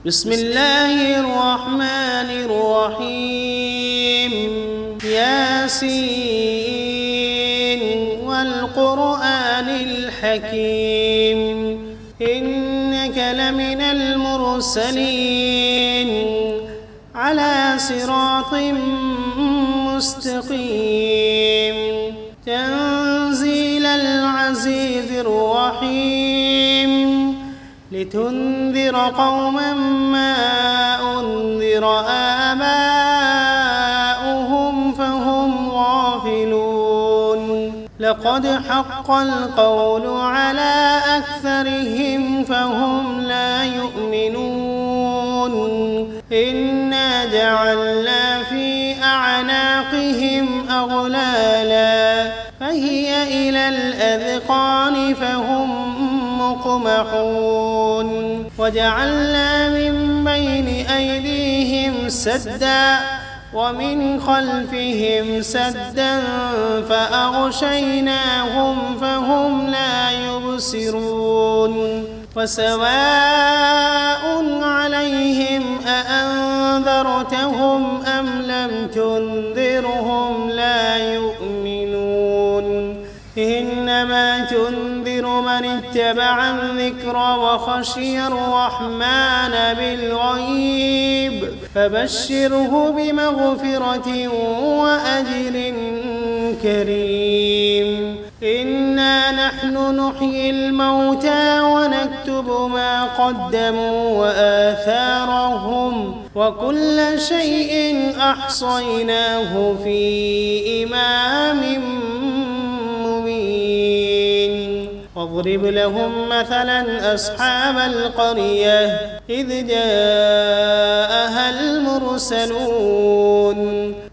بسم الله الرحمن الرحيم ياسين والقرآن الحكيم إنك لمن المرسلين على صراط مستقيم تنزيل العزيز الرحيم لتنذر قوما ما أنذر آباؤهم فهم غافلون لقد حق القول على أكثرهم فهم لا يؤمنون إنا جعلنا في أعناقهم أغلالا فهي إلى الأذقان فهم مقمحون وجعلنا من بين أيديهم سدا ومن خلفهم سدا فأغشيناهم فهم لا يبصرون وسواء عليهم أأنذرتهم أم لم تنذرهم لا يؤمنون إنما تنذر من اتبع الذكر وخشي الرحمن بالغيب فبشره بمغفرة وأجر كريم إنا نحن نحيي الموتى ونكتب ما قدموا وآثارهم وكل شيء أحصيناه في إمام واضرب لهم مثلا أصحاب القرية إذ جاءها المرسلون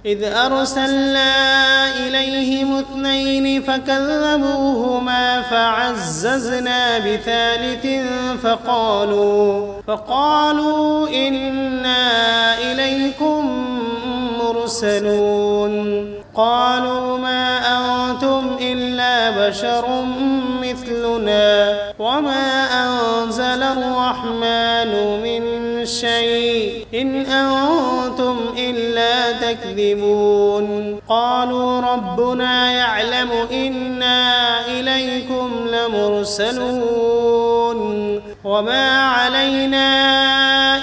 إذ أرسلنا إليهم 2 فكذبوهما فعززنا بثالث فقالوا إنا إليكم مرسلون قالوا ما أنتم إلا بشر مثلنا وما أنزل الرحمن من شيء إن أنتم إلا تكذبون قالوا ربنا يعلم إنا إليكم لمرسلون وما علينا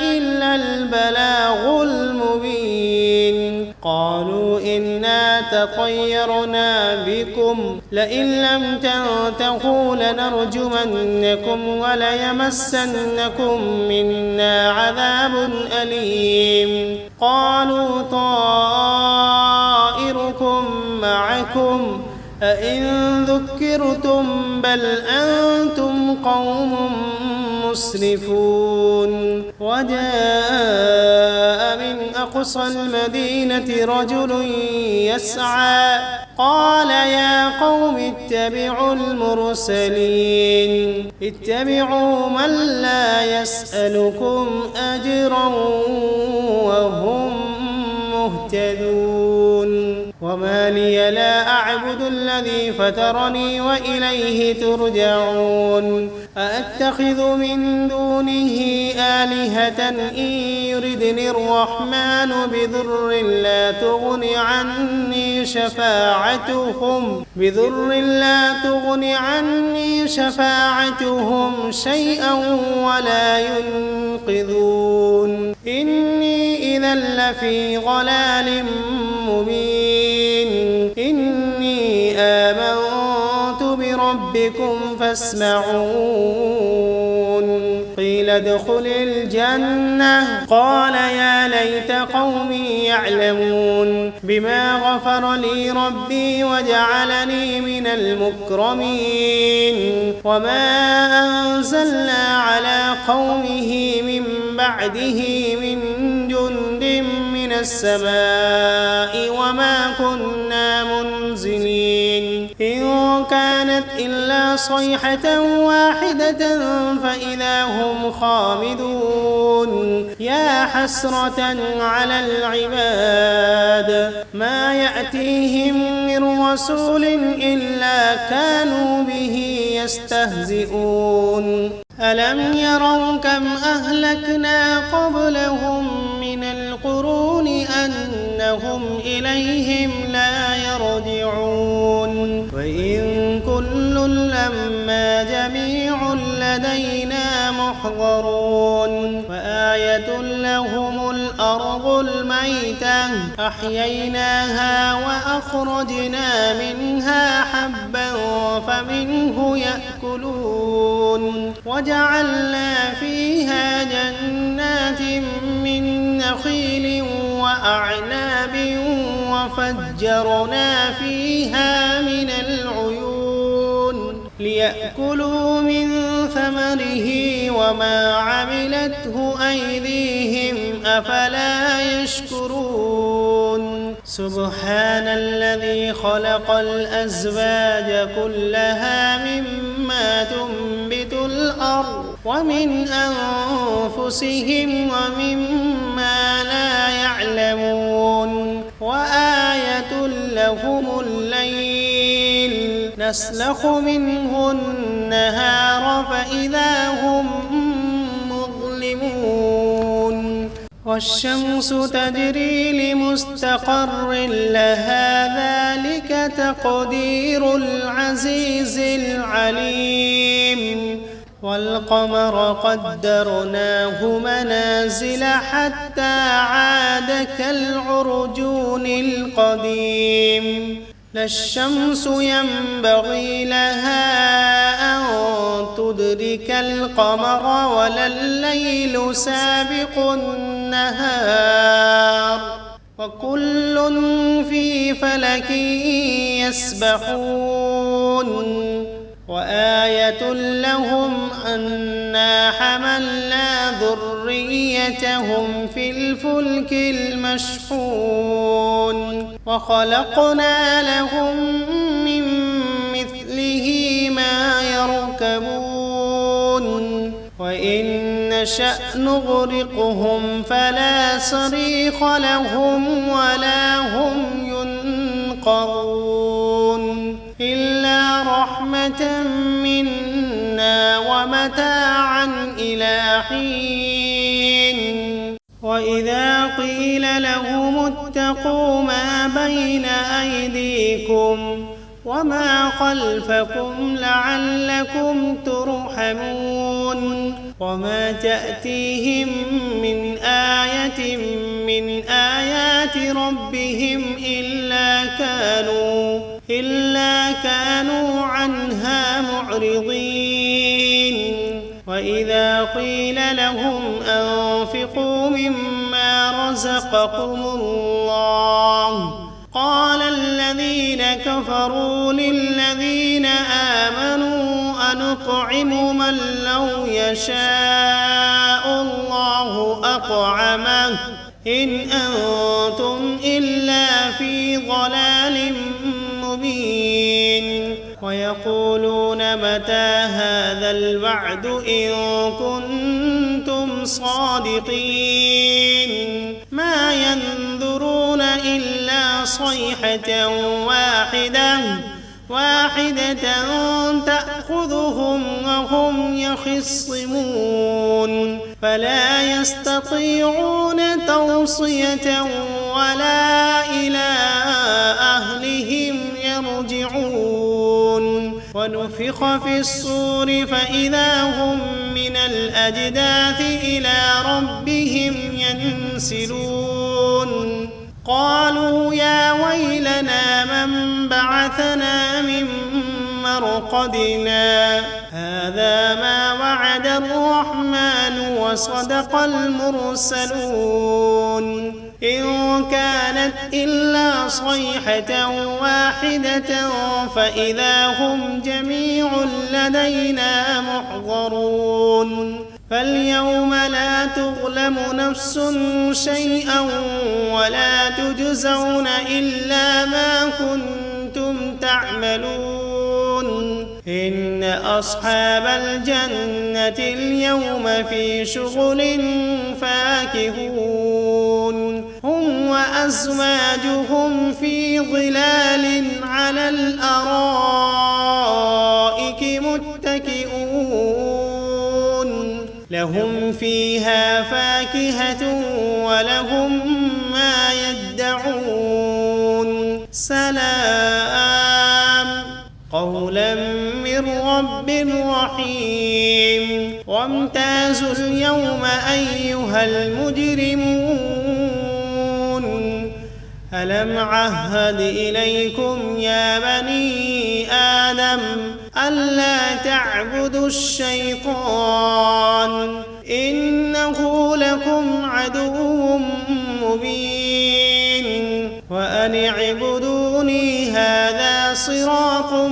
إلا البلاغ المبين قالوا إنا تطيرنا بكم لئن لم تنتهوا لنرجمنكم وليمسنكم منا عذاب أليم قالوا طائركم معكم أئن ذكرتم بل أنتم قوم مسرفون وجاء من أقصى المدينة رجل يسعى قال يا قوم اتبعوا المرسلين اتبعوا من لا يسألكم أجرا وهم مهتدون وما لي لا أعبد الذي فطرني وإليه ترجعون أأتخذ من دونه آلهة إن يردني الرحمن بضر لا تغن عني شفاعتهم شيئا ولا ينقذون إني إذا لفي ضلال مبين إني آمنت بربكم فاسمعون قيل ادخل الجنة قال يا ليت قومي يعلمون بما غفر لي ربي وجعلني من المكرمين وما أنزلنا على قومه من بعده من جند من السماء وما كنا منزلين إن كانت إلا صيحة واحدة فإذا هم خامدون يا حسرة على العباد ما يأتيهم من رسول إلا كانوا به يستهزئون ألم يروا كم أهلكنا قبلهم من القرون أنهم إليهم لا يرجعون وإن كل لما جميع لدينا محضرون وآية لهم الأرض الميتة أحييناها وأخرجنا منها حبا فمنه يأكلون وجعلنا فيها جنات من نخيل وأعناب وفجرنا فيها من العيون ليأكلوا من ثمره وما عملته أيديهم أفلا يشكرون سبحان الذي خلق الأزواج كلها مما تنبت الأرض ومن أنفسهم ومما لا يعلمون وآية لهم الليل نسلخ منه النهار فإذا هم مظلمون والشمس تجري لمستقر لها ذلك تقدير العزيز العليم والقمر قدرناه منازل حتى عاد كالعرجون القديم لا الشمس ينبغي لها أن تدرك القمر ولا الليل سابق النهار وكل في فلك يسبحون وآية لهم أنا حملنا ذريتهم في الفلك المشحون وخلقنا لهم من مثله ما يركبون وإن نشأ نغرقهم فلا صريخ لهم ولا هم ينقذون إلا رحمة منا ومتاعا إلى حين وإذا قيل لهم اتقوا ما بين أيديكم وما خلفكم لعلكم ترحمون وما تأتيهم من آية من آيات ربهم إلا كانوا عنها معرضين وإذا قيل لهم أنفقوا مما رزقكم الله قال الذين كفروا للذين آمنوا أنطعم من لو يشاء الله أطعمه إن أنتم إلا في ضلال مبين ويقولون متى هذا الوعد إن كنتم صادقين ما ينظرون إلا صيحة واحدة تأخذهم وهم يخصمون فلا يستطيعون توصية ولا إلى أهلهم يرجعون ونفخ في الصور فإذا هم من الأجداث إلى ربهم ينسلون قالوا يا ويلنا من بعثنا من مرقدنا هذا ما وعد الرحمن وصدق المرسلون إن كانت إلا صيحة واحدة فإذا هم جميع لدينا محضرون فاليوم لا تظلم نفس شيئا ولا تجزون إلا ما كنتم تعملون إن أصحاب الجنة اليوم في شغل فاكهون هم وأزواجهم في ظلال على الأرائك متكئون فيها فاكهة ولهم ما يدعون سلام قولا من رب رحيم وامتازوا اليوم أيها المجرمون ألم عهد إليكم يا بني آدم ألا تعبدوا الشيطان إنه لكم عدو مبين وأن اعبدوني هذا صراط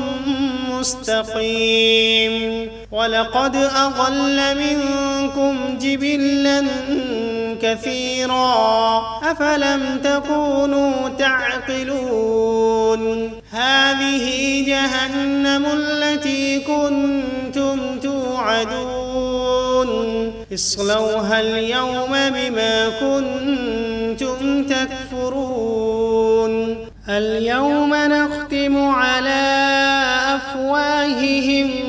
مستقيم ولقد أضل منكم جبلا كثيرا أفلم تكونوا تعقلون هذه جهنم التي كنتم توعدون اصلوها اليوم بما كنتم تكفرون اليوم نختم على أفواههم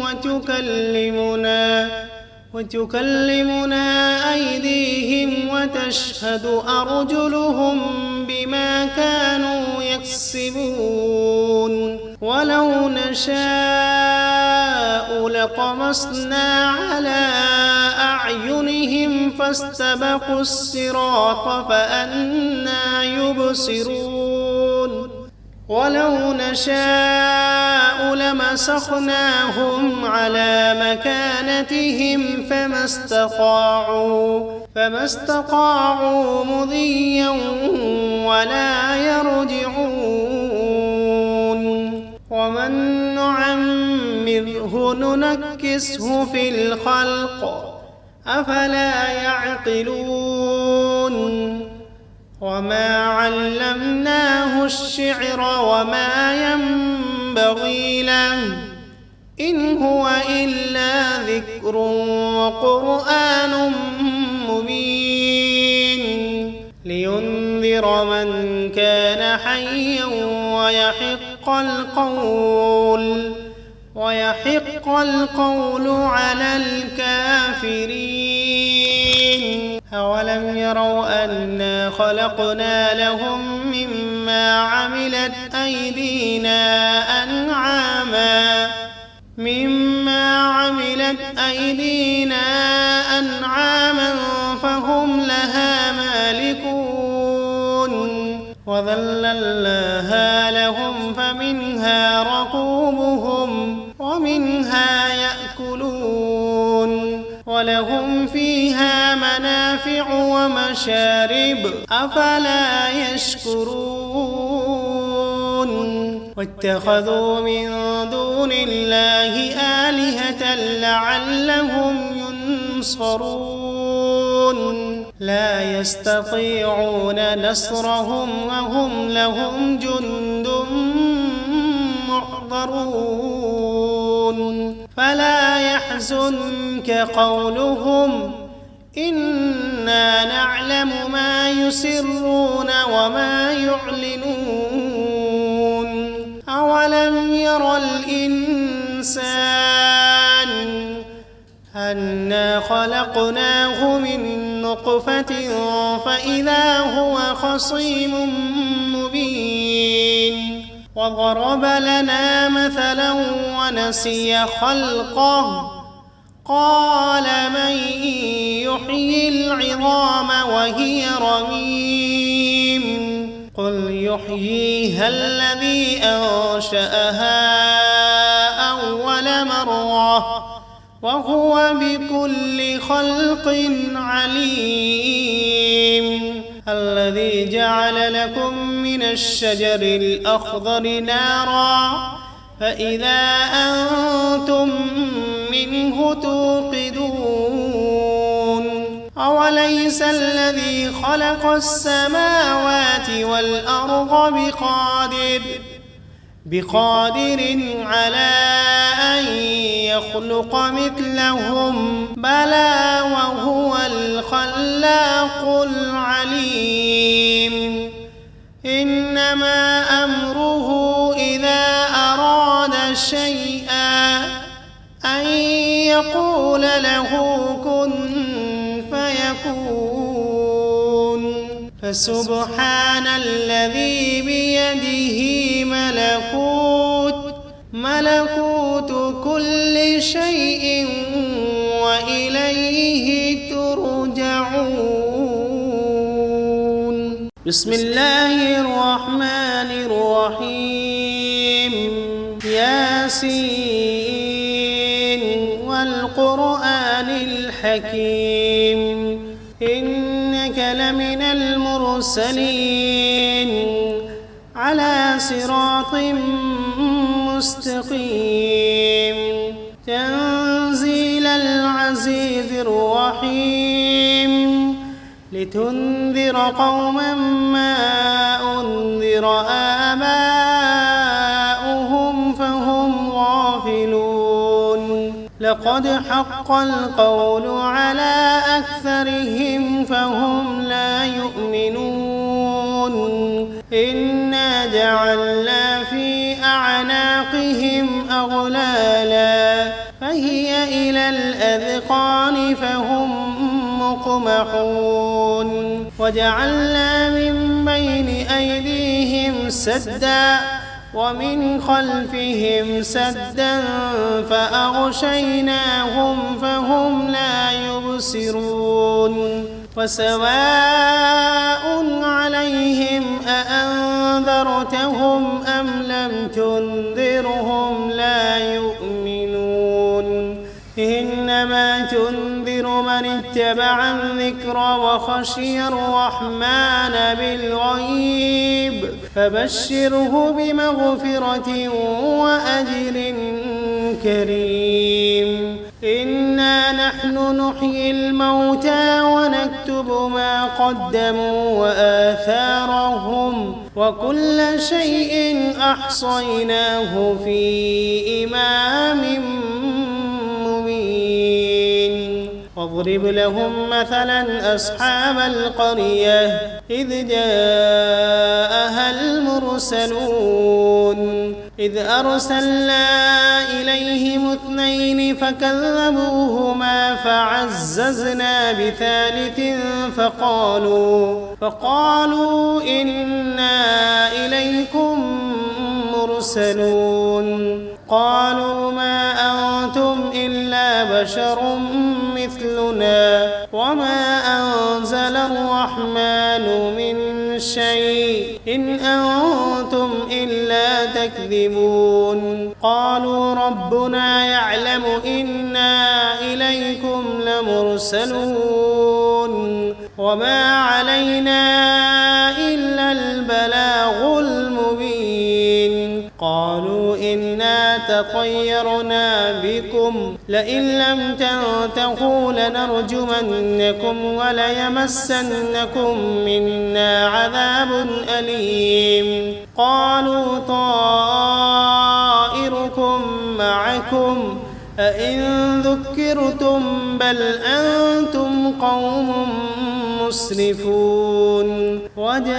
وتكلمنا أيديهم وتشهد أرجلهم بما كانوا يكسبون ولو نشاء لطمسنا على أعينهم فاستبقوا الصراط فأنى يبصرون ولو نشاء لمسخناهم على مكانتهم فما استطاعوا مضيا ولا يرجعون ومن نعمره ننكسه في الخلق أفلا يعقلون وما علمناه الشعر وما ينبغي له إن هو إلا ذكر وقرآن مبين لينذر من كان حيا ويحق القول على الكافرين أولم يروا أنا خلقنا لهم مما عملت أيدينا أنعاما فهم لها مالكون وذللناها لهم فمنها ركوبهم ومنها يأكلون ولهم فيها منافع ومشارب أفلا يشكرون واتخذوا من دون الله آلهة لعلهم ينصرون لا يستطيعون نصرهم وهم لهم جند محضرون فلا يحزنك قولهم إنا نعلم ما يسرون وما يعلنون أولم ير الإنسان أنا خلقناه من نطفة فإذا هو خصيم مبين وضرب لنا مثلا ونسي خلقه قال من يحيي العظام وهي رميم قل يحييها الذي أنشأها أول مرة وهو بكل خلق عليم الذي جعل لكم من الشجر الأخضر نارا فإذا أنتم منه توقدون أوليس الذي خلق السماوات والأرض بقادر على أن يخلق مثلهم بلى وهو الخلاق العليم إنما أمره إذا أراد شيئا أن يقول له كن فسبحان الذي بيده ملكوت كل شيء وإليه ترجعون. بسم الله الرحمن الرحيم. ياسين والقرآن الحكيم إنك لمن المرسلين على صراط مستقيم تنزيل العزيز الرحيم لتنذر قوما ما أنذر آباؤهم فهم غافلون لقد حق القول على أكثرهم فهم لا يؤمنون إنا جعلنا في أعناقهم أغلالا فهي إلى الأذقان فهم مقمحون وجعلنا من بين أيديهم سدا ومن خلفهم سدا فأغشيناهم فهم لا يبصرون وسواء عليهم أأنذرتهم أم لم تنذرهم لا يؤمنون إنما تنذر من اتبع الذكر وخشي الرحمن بالغيب فبشره بمغفرة وأجر كريم إنا نحن نحيي الموتى ونكتب ما قدموا وآثارهم وكل شيء أحصيناه في إمام مبين واضرب لهم مثلا أصحاب القرية إذ جاءها المرسلون إذ أرسلنا إليهم 2 فكذبوهما فعززنا بثالث فقالوا إنا إليكم مرسلون قالوا ما أنتم إلا بشر مثلنا وما أنزل الرحمن من شيء إن أنتم إلا تكذبون قالوا ربنا يعلم إنا إليكم لمرسلون وما علينا إلا البلاغ المبين قالوا إنا تطيرنا بكم لئن لم تنتهوا لنرجمنكم وليمسنكم منا عذاب أليم قالوا طائركم معكم أئن ذكرتم بل أنتم قوم مسرفون وجاء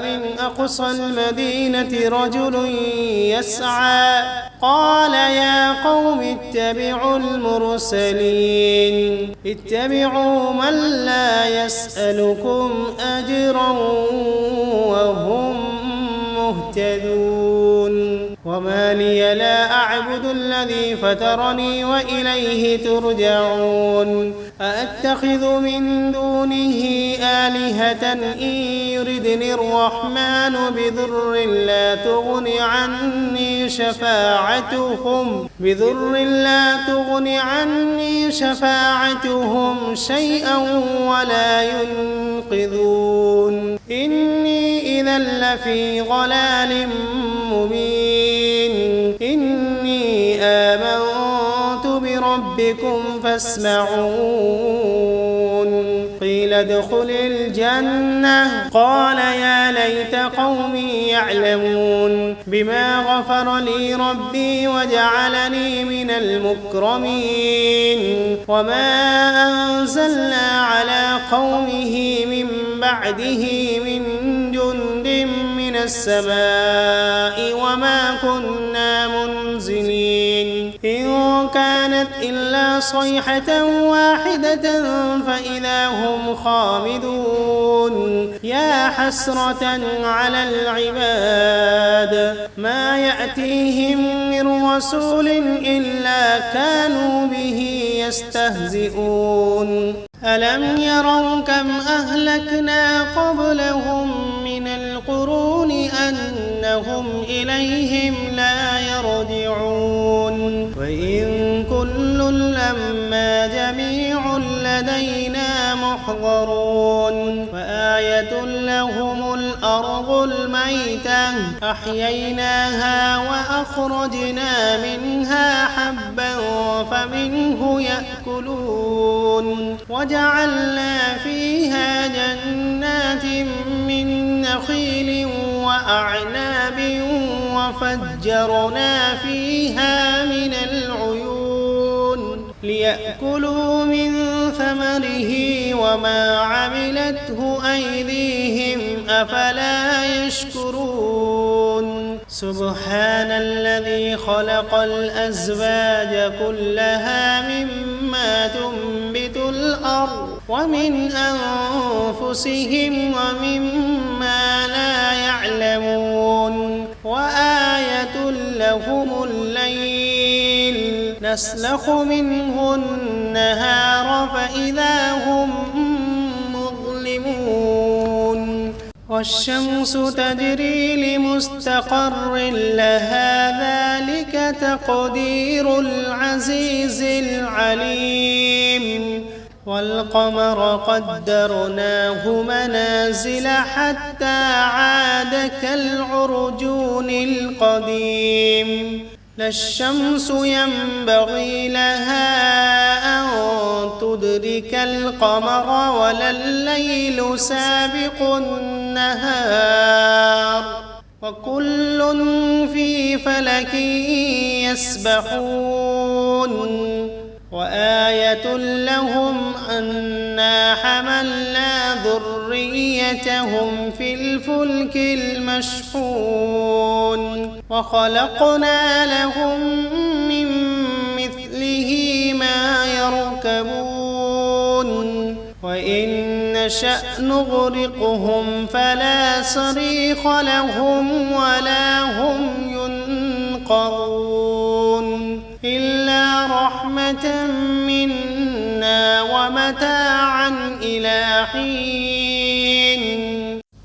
من أقصى المدينة رجل يسعى قال يا قوم اتبعوا المرسلين اتبعوا من لا يسألكم أجرا وهم مهتدون وما لي لا أعبد الذي فطرني وإليه ترجعون أأتخذ من دونه آلهة إن يردني الرحمن بضر لا تغن عني شفاعتهم شيئا ولا ينقذون إني إذا لفي ضلال مبين إني آمنت بربكم فاسمعون قيل ادخل الجنة قال يا ليت قومي يعلمون بما غفر لي ربي وجعلني من المكرمين وما أنزلنا على قومه من بعده من جند من السماء وما كنا منزلين إن كانت إلا صيحة واحدة فإذا هم خامدون يا حسرة على العباد ما يأتيهم من رسول إلا كانوا به يستهزئون ألم يروا كم أهلكنا قبلهم من القرون أنهم إليهم لا يرجعون وإن كل لما جميع لدينا محضرون وآية لهم الأرض الميتة أحييناها وأخرجنا منها حبا فمنه يأكلون وجعلنا فيها جنات من نخيل وأعناب وفجرنا فيها من العيون ليأكلوا من ثمره وما عملته أيديهم أفلا يشكرون سبحان الذي خلق الأزواج كلها مما تنبت الأرض ومن أنفسهم ومما لا يعلمون وآية لهم الليل نسلخ منه النهار فإذا هم مظلمون والشمس تجري لمستقر لها ذلك تقدير العزيز العليم والقمر قدرناه منازل حتى عاد كالعرجون القديم لا الشمس ينبغي لها أن تدرك القمر ولا الليل سابق النهار وكل في فلك يسبحون وآية لهم أنا حملنا ذريتهم في الفلك المشحون وخلقنا لهم من مثله ما يركبون وإن نشأ نغرقهم فلا صريخ لهم ولا هم ينقذون إلا رحمة منا ومتاعا إلى حين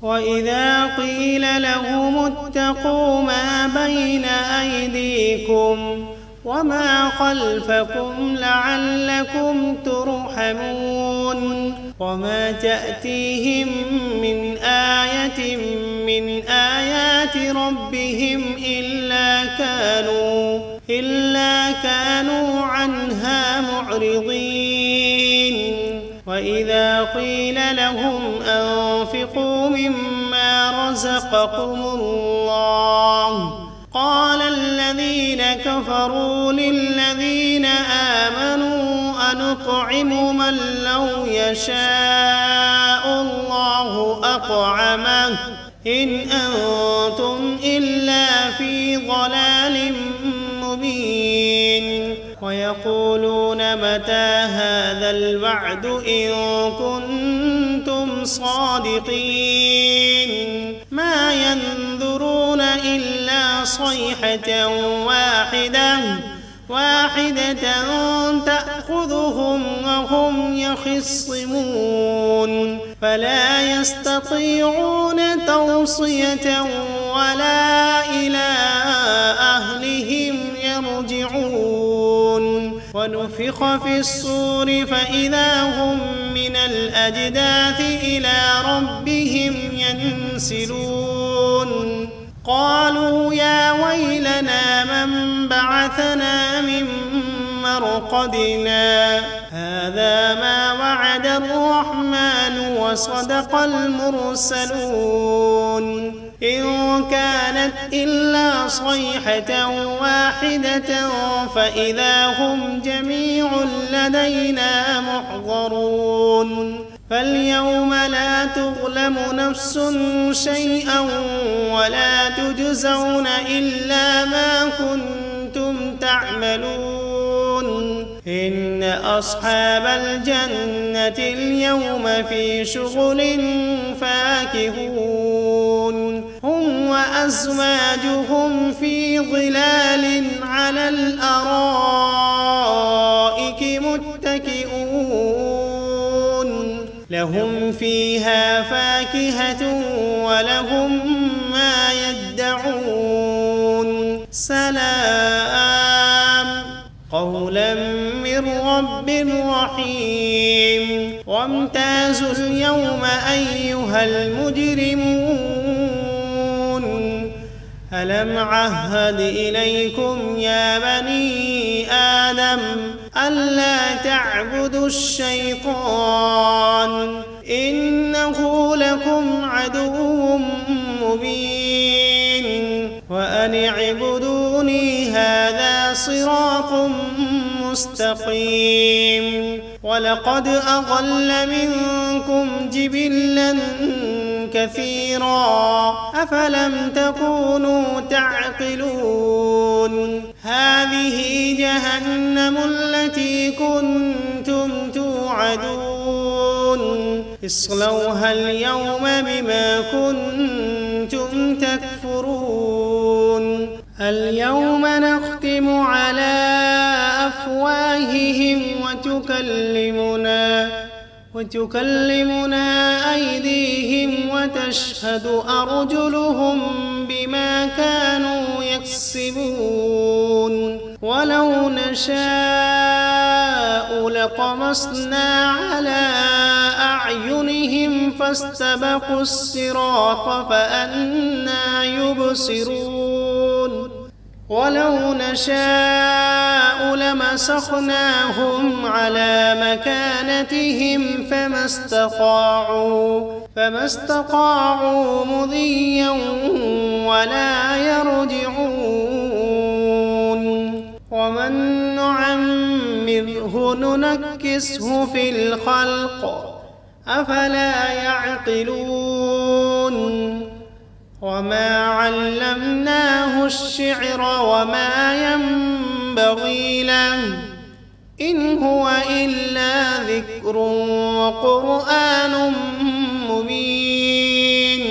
وإذا قيل لهم اتقوا ما بين أيديكم وما خلفكم لعلكم ترحمون وما تأتيهم من آية من آيات ربهم إلا كانوا عنها معرضين وإذا قيل لهم أنفقوا مما رزقكم الله قال الذين كفروا للذين آمنوا أنطعم من لو يشاء الله أطعمه إن أنتم إلا في ضلال مبين ويقولون متى هذا الوعد إن كنتم صادقين ما ينظرون إلا صيحة واحدة تأخذهم وهم يخصمون فلا يستطيعون توصية ولا إلى أهلهم يرجعون ونفخ في الصور فإذا هم من الأجداث إلى ربهم ينسلون قالوا يا ويلنا من بعثنا من مرقدنا هذا ما وعد الرحمن وصدق المرسلون إن كانت إلا صيحة واحدة فإذا هم جميع لدينا محضرون فاليوم لا تظلم نفس شيئا ولا تجزون إلا ما كنتم تعملون إن أصحاب الجنة اليوم في شغل فاكهون هم وأزواجهم في ظلال على الأرائك متكئون لهم فيها فاكهة ولهم ما يدعون سلام قولا من رب رحيم وامتازوا اليوم أيها المجرمون ألم عهد إليكم يا بني آدم ألا تعبدوا الشيطان إنه لكم عدو مبين وأن اعبدوني هذا صراط مستقيم ولقد أضل منكم جبلا كثيرا أفلم تكونوا تعقلون هذه جهنم التي كنتم توعدون اصلوها اليوم بما كنتم تكفرون اليوم نختم على أفواههم وتكلمنا أيديهم وتشهد أرجلهم بما كانوا يكسبون ولو نشاء لطمسنا على أعينهم فاستبقوا الصراط فأنى يبصرون ولو نشاء لمسخناهم على مكانتهم فما استطاعوا مضيا ولا يرجعون ومن نعمره ننكسه في الخلق أفلا يعقلون وما علمناه الشعر وما ينبغي له إن هو إلا ذكر وقرآن مبين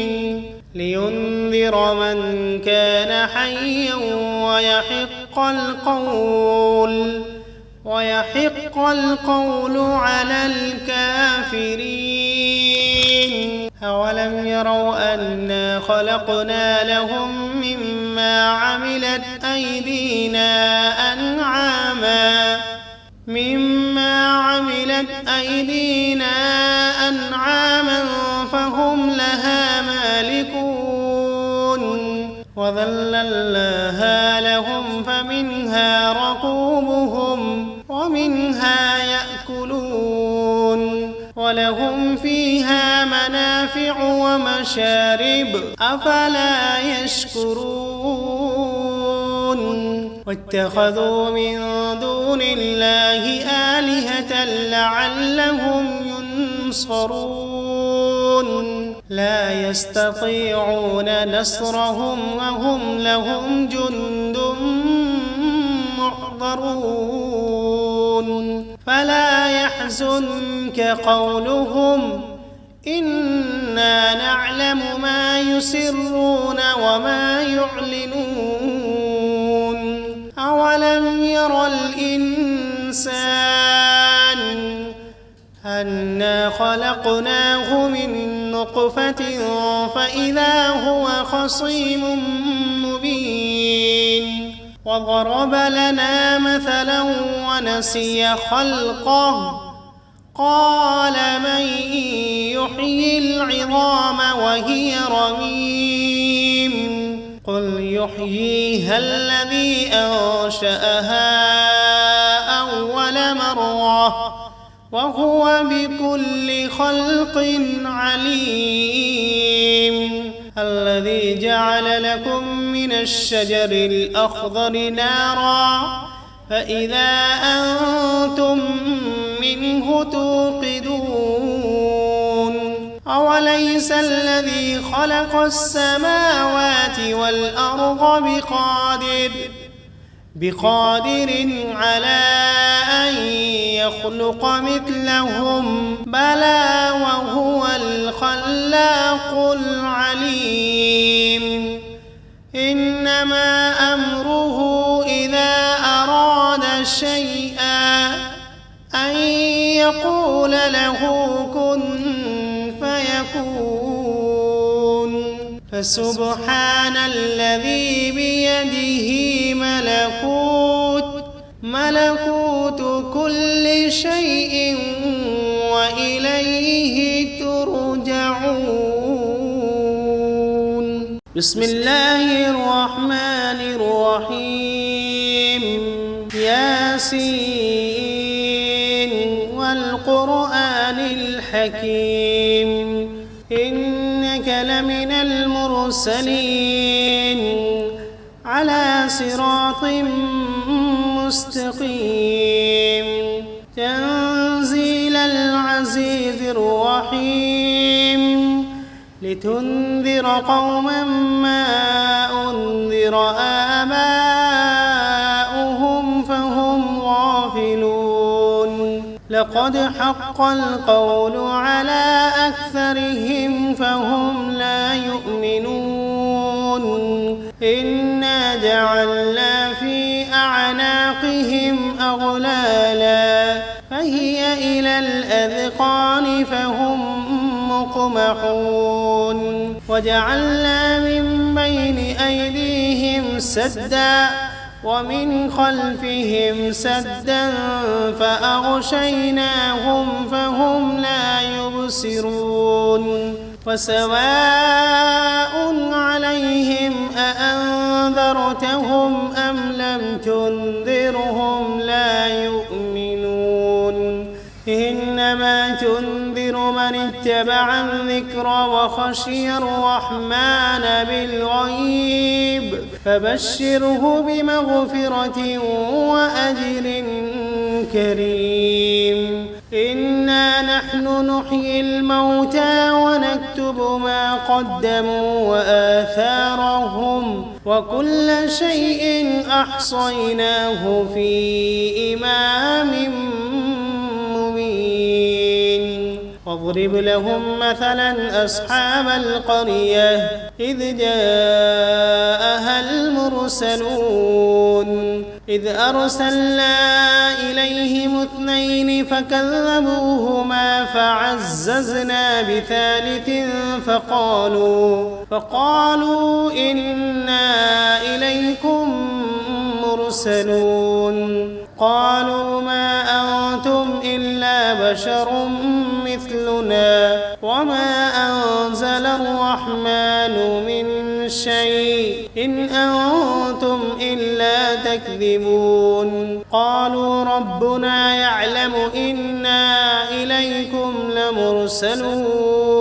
لينذر من كان حيا ويحق القول على الكافرين أولم يروا أنا خلقنا لهم مما عملت أيدينا أنعاما فهم لها مالكون وذللناها لهم فمنها ركوبهم ومنها يأكلون ولهم فيها منافع ومشارب أفلا يشكرون واتخذوا من دون الله آلهة لعلهم ينصرون لا يستطيعون نصرهم وهم لهم جند محضرون فلا يحزنك قولهم إنا نعلم ما يسرون وما يعلنون أولم ير الإنسان أنا خلقناه من نطفة فإذا هو خصيم مبين وضرب لنا مثلا ونسي خلقه قال من يحيي العظام وهي رميم قل يحييها الذي أنشأها أول مرة وهو بكل خلق عليم الذي جعل لكم من الشجر الأخضر نارا فإذا أنتم منه توقدون أوليس الذي خلق السماوات والأرض بقادر على أن يخلق مثلهم بلى وهو الخلاق العليم إنما أمره إذا أراد شيئا أن يقول له كن فيكون فسبحان الذي بيده ملكوت كل شيء وإليه ترجعون. بسم الله الرحمن الرحيم. ياسين والقرآن الحكيم إنك لمن المرسلين على صراط مستقيم تنزيل العزيز الرحيم لتنذر قوما ما أنذر آباؤهم فهم غافلون لقد حق القول على أكثرهم فهم لا يؤمنون إنا جعلنا في أعناقهم أغلالا فهي إلى الأذقان فهم مقمحون وجعلنا من بين أيديهم سدا ومن خلفهم سدا فأغشيناهم فهم لا يبصرون وسواء عليهم أأنذرتهم أم لم تنذرهم لا يؤمنون إنما تنذر من اتبع الذكر وخشي الرحمن بالغيب فبشره بمغفرة وأجر كريم إنا نحن نحيي الموتى ونكتب ما قدموا وآثارهم وكل شيء أحصيناه في إمام مبين واضرب لهم مثلا أصحاب القرية إذ جاءها المرسلون إذ أرسلنا إليهم اثنين فكذبوهما فعززنا بثالث فقالوا إنا إليكم مرسلون قالوا ما أنتم إلا بشر مثلنا وما أنزل الرحمن من شيء إن أنتم إلا تكذبون قالوا ربنا يعلم إنا إليكم لمرسلون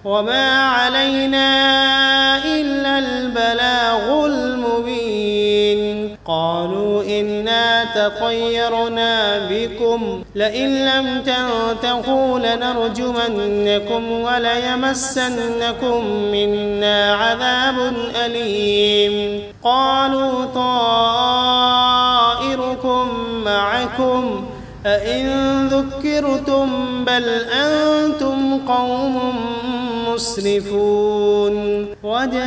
وما علينا إلا البلاغ المبين قالوا إنا تطيرنا بكم لئن لم تنتهوا لنرجمنكم وليمسنكم منا عذاب أليم قالوا طائركم معكم أئن ذكرتم بل أنتم قوم مسرفون وجاء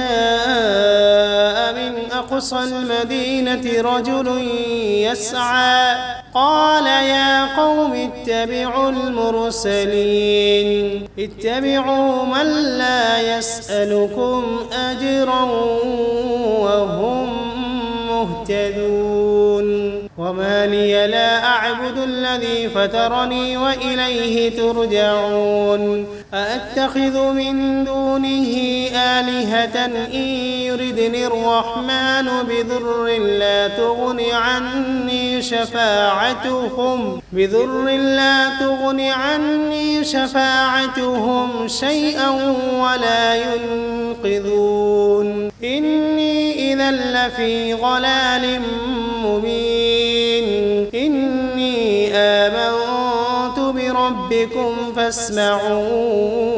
من أقصى المدينة رجل يسعى قال يا قوم اتبعوا المرسلين اتبعوا من لا يسألكم أجرا وهم مهتدون وما لي لا أعبد الذي فطرني وإليه ترجعون أأتخذ من دونه آلهة إن يردني الرحمن بضر لا تغن عني شفاعتهم شيئا ولا ينقذون إني إذا لفي ضلال مبين إني آمنت بربكم فاسمعون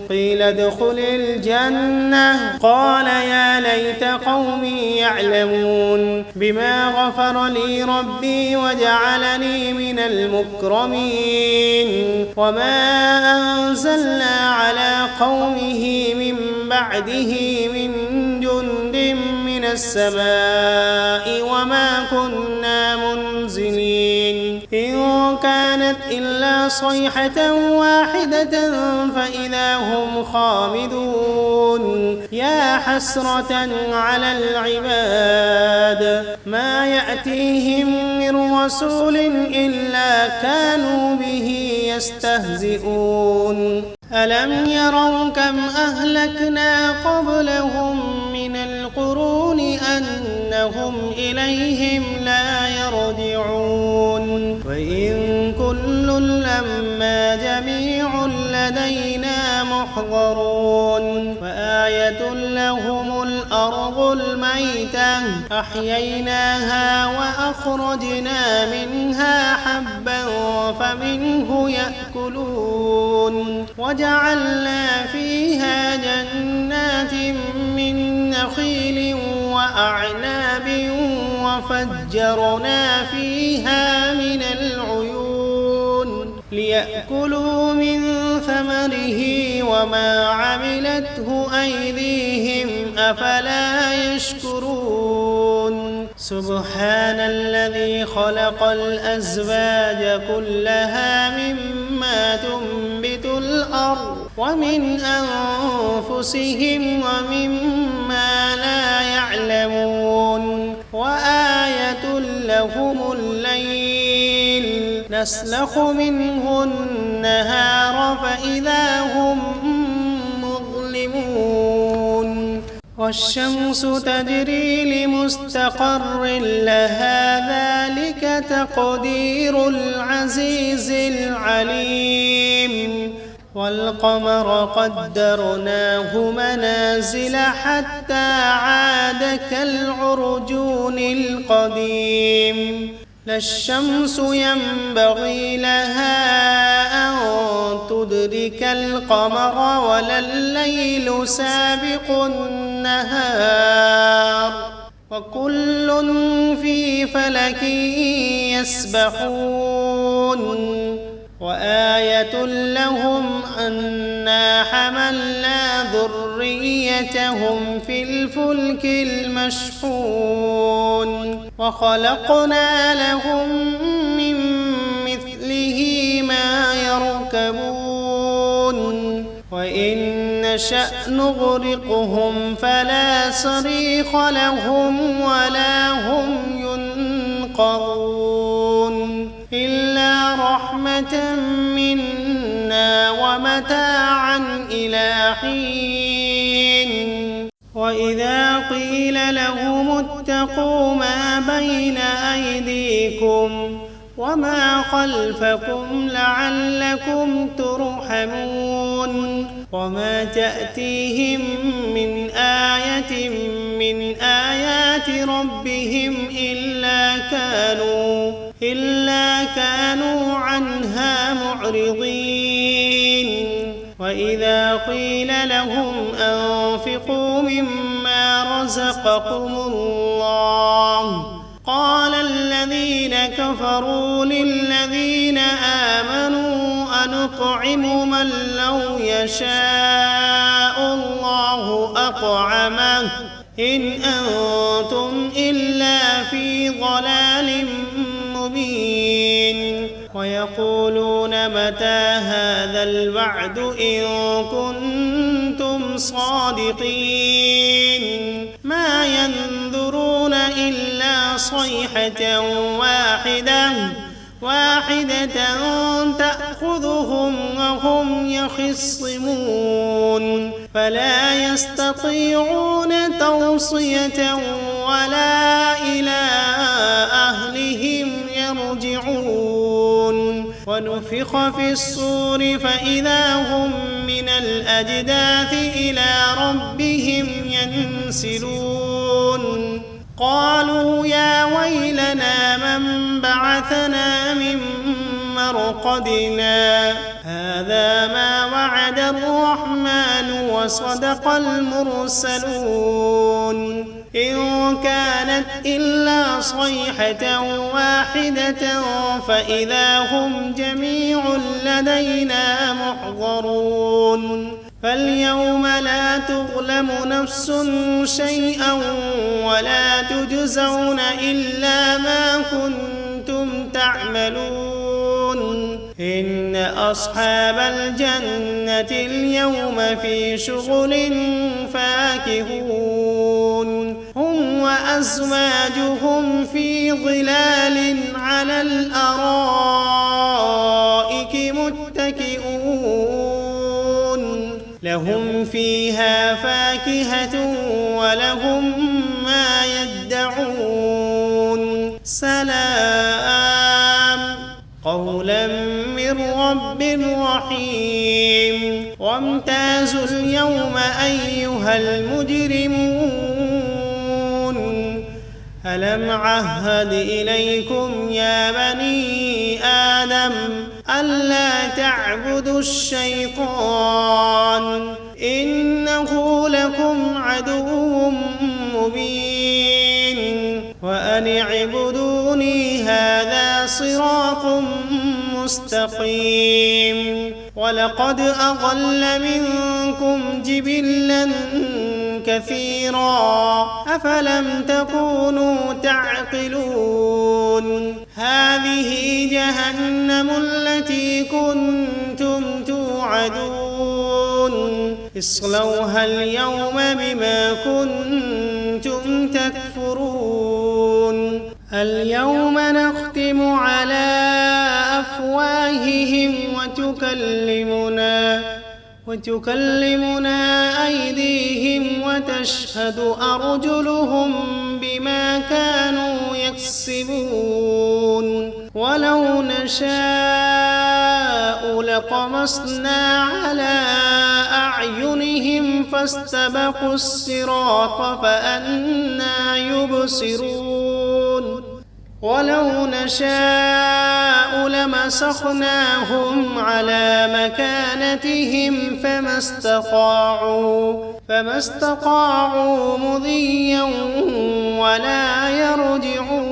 قيل قيل ادخل الجنة قال يا ليت قومي يعلمون بما غفر لي ربي وجعلني من المكرمين وما أنزلنا على قومه من بعده من جند من السماء وما كنا منزلين إن كانت إلا صيحة واحدة فإذا هم خامدون يا حسرة على العباد ما يأتيهم من رسول إلا كانوا به يستهزئون ألم يروا كم أهلكنا قبلهم من القرون أنهم إليهم لا يرجعون وإن كل لما جميع لدينا محضرون وآية لهم الأرض الميتة أحييناها وأخرجنا منها حبا فمنه يأكلون وجعلنا فيها جنات من نخيل وأعناب وفجرنا فيها من العيون ليأكلوا من ثمره وما عملته أيديهم أفلا يشكرون سبحان الذي خلق الأزواج كلها مما تنبت الأرض ومن أنفسهم ومما لا يعلمون وآية لهم الليل نسلخ منه النهار فإذا هم مظلمون والشمس تجري لمستقر لها ذلك تقدير العزيز العليم والقمر قدرناه منازل حتى عاد كالعرجون القديم لا الشمس ينبغي لها أن تدرك القمر ولا الليل سابق النهار وكل في فلك يسبحون وآية لهم أنا حملنا ذريتهم في الفلك المشحون وخلقنا لهم من مثله ما يركبون وإن نشأ نغرقهم فلا صريخ لهم ولا هم ينقذون إلا رحمة منا ومتاعا إلى حين وإذا قيل لهم اتقوا ما بين أيديكم وما خلفكم لعلكم ترحمون وما تأتيهم من آية من آيات ربهم إلا كانوا عنها معرضين وإذا قيل لهم أنفقوا مما رزقكم الله قال الذين كفروا للذين آمنوا أنطعم من لو يشاء الله أطعمه إن أنتم إلا في ضلال مبين ويقولون متى هذا الوعد إن كنتم صادقين ما ينظرون إلا صيحة واحدة تأخذهم وهم يخصمون فلا يستطيعون توصية ولا إلى أهلهم يرجعون ونفخ في الصور فإذا هم من الأجداث إلى ربهم ينسلون قالوا يا ويلنا من بعثنا من مرقدنا هذا ما وعد الرحمن وصدق المرسلون إن كانت إلا صيحة واحدة فإذا هم جميع لدينا محضرون فاليوم لا تظلم نفس شيئا ولا تجزون إلا ما كنتم تعملون إن أصحاب الجنة اليوم في شغل فاكهون هم وأزواجهم في ظلال على الأرائك متكئون لهم فيها فاكهة ولهم ما يدعون سلام قولا من رب رحيم وامتازوا اليوم أيها المجرمون ألم عهد إليكم يا بني آدم ألا تعبدوا الشيطان إنه لكم عدو مبين وأن اعبدوني هذا صراط مستقيم ولقد أضل منكم جبلا كثيرا أفلم تكونوا تعقلون هذه جهنم التي كنتم توعدون اصلوها اليوم بما كنتم تكفرون اليوم نختم على أفواههم وتكلمنا أيديهم وتشهد أرجلهم بما كانوا يكسبون ولو نشاء لطمسنا على أعينهم فاستبقوا الصراط فأنى يبصرون ولو نشاء لمسخناهم على مكانتهم فما استطاعوا مضيا ولا يرجعون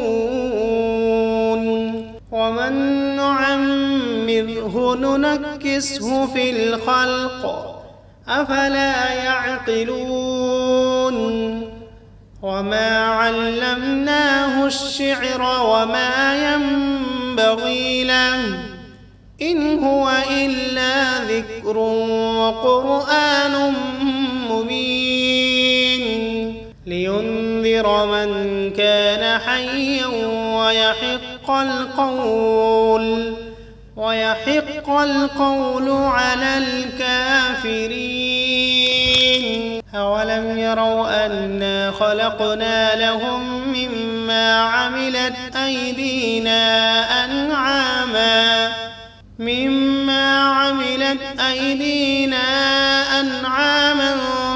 ومن نعمره ننكسه في الخلق أفلا يعقلون وما علمناه الشعر وما ينبغي له إن هو إلا ذكر وقرآن مبين لينذر من كان حيا ويحق القول على الكافرين أولم يروا أنا خلقنا لهم مما عملت أيدينا أنعاما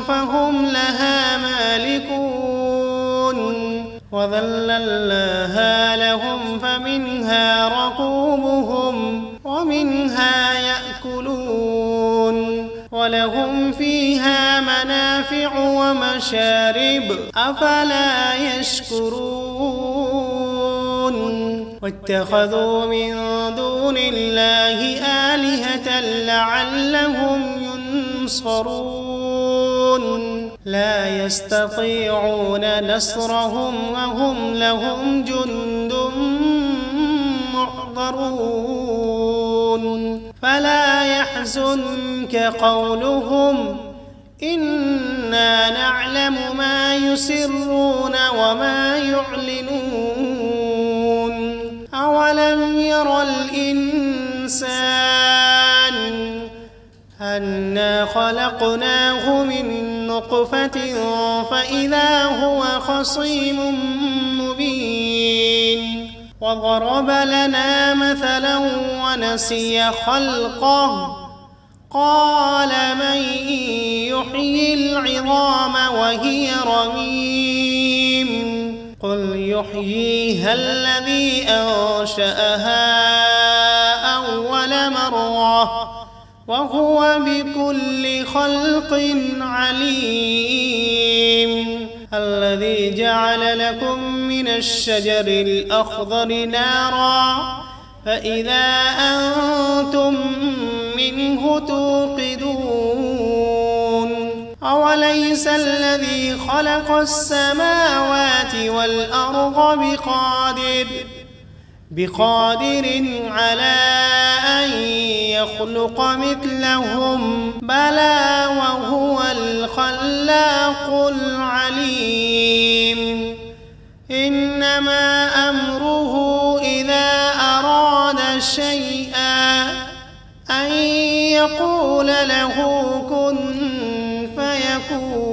فهم لها مالكون وذللناها لهم فمنها ركوبهم ومنها يأكلون ولهم فيها منافع ومشارب أفلا يشكرون واتخذوا من دون الله آلهة لعلهم ينصرون لا يستطيعون نصرهم وهم لهم جند محضرون فلا يحزنك قولهم إنا نعلم ما يسرون وما يعلنون أولم ير الإنسان أنا خلقناه من نطفة فإذا هو خصيم مبين وضرب لنا مثلا ونسي خلقه قال من يحيي العظام وهي رميم قل يحييها الذي أنشأها أول مرة وهو بكل خلق عليم. الذي جعل لكم من الشجر الأخضر نارا فإذا أنتم منه توقدون. أوليس الذي خلق السماوات والأرض بقادر على أن يخلق مثلهم؟ بلى وهو الخلاق العليم. إنما أمره إذا أراد شيئا أن يقول له كن فيكون.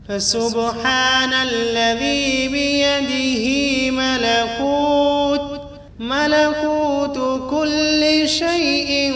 فسبحان الذي بيده ملكوت كل شيء